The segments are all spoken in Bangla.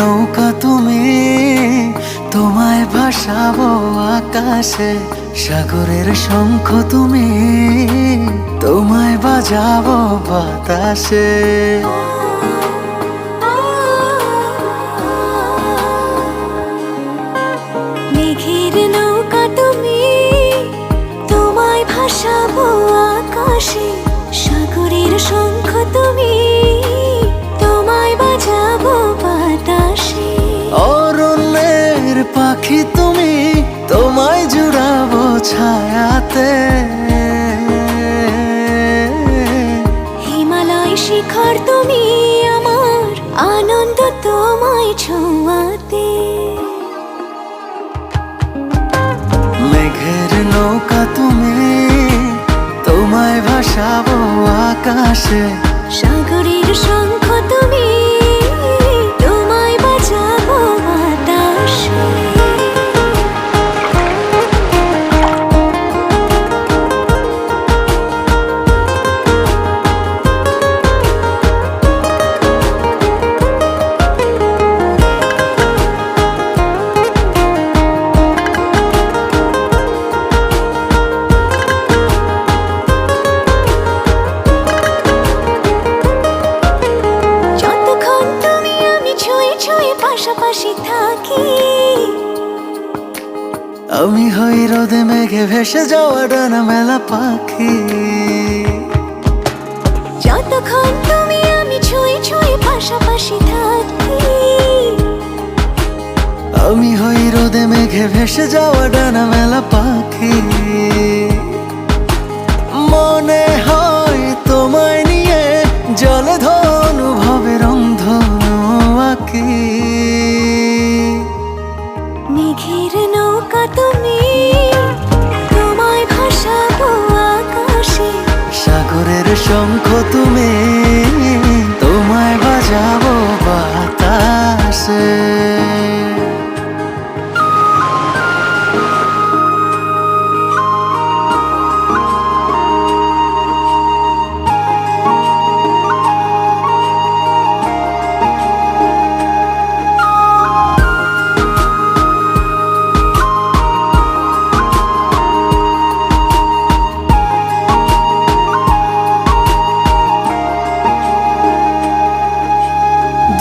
নৌকা তুমি, তোমায় ভাসাবো আকাশে। সাগরের শঙ্খ তুমি, তোমায় বাজাবো বাতাসে। মেঘের নৌকা তুমি, তোমায় ভাসাবো আকাশে। সাগরের শঙ্খ তুমি, তোমায় বাজাবো বাতাসে। অরণ্যের পাখি তুমি, তোমায় জুড়াবো ছায়াতে। হিমালয় শিখর তুমি, আমার আনন্দ তোমায় ছোঁয়াতে। মেঘের নৌকা তুমি, তোমায় ভাসাবো আকাশে। সাগরের শঙ্খ তুমি, তোমায় বাজাবো বাতাসে। পাশাপাশি থাকি, আমি হই রোদে মেঘে ভেসে যাওয়া ডানা মেলা পাখি। যতক্ষণ তুমি আমি ছুঁয়ে ছুঁয়ে পাশাপাশি থাকি। আমি হই রোদে মেঘে ভেসে যাওয়া ডানা মেলা পাখি। মনে হয় তোমায় নিয়ে জলে অনুভবের অন্ধনু আঁকি। মেঘের নৌকা তুমি, তোমায় ভাসাবো আকাশে। সাগরের শঙ্খ তুমি, তোমায় বাজাবো বাতাসে।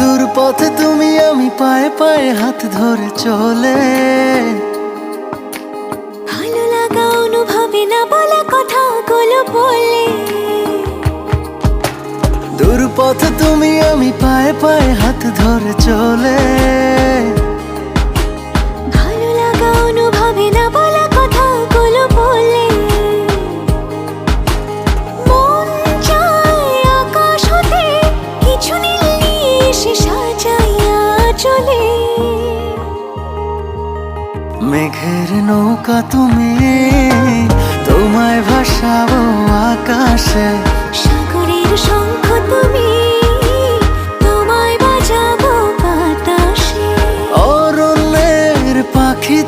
দূর পথে তুমি আমি পায়ে পায়ে হাত ধরে চলে। ভালো লাগা অনুভবে না বলা কথাগুলো বলে। দূর পথে তুমি আমি পায়ে পায়ে হাত ধরে চলে। ভালো লাগা অনুভবে না বলা কথাগুলো বলে। মন চায় আকাশ হতে কিছু নীল নিয়ে এসে সাজাইয়া চলে। মেঘের নৌকা তুমি, তোমায় ভাসাবো আকাশে। সাগরের শঙ্খ তুমি, তোমায় বাজাবো বাতাসে। অরণ্যের পাখি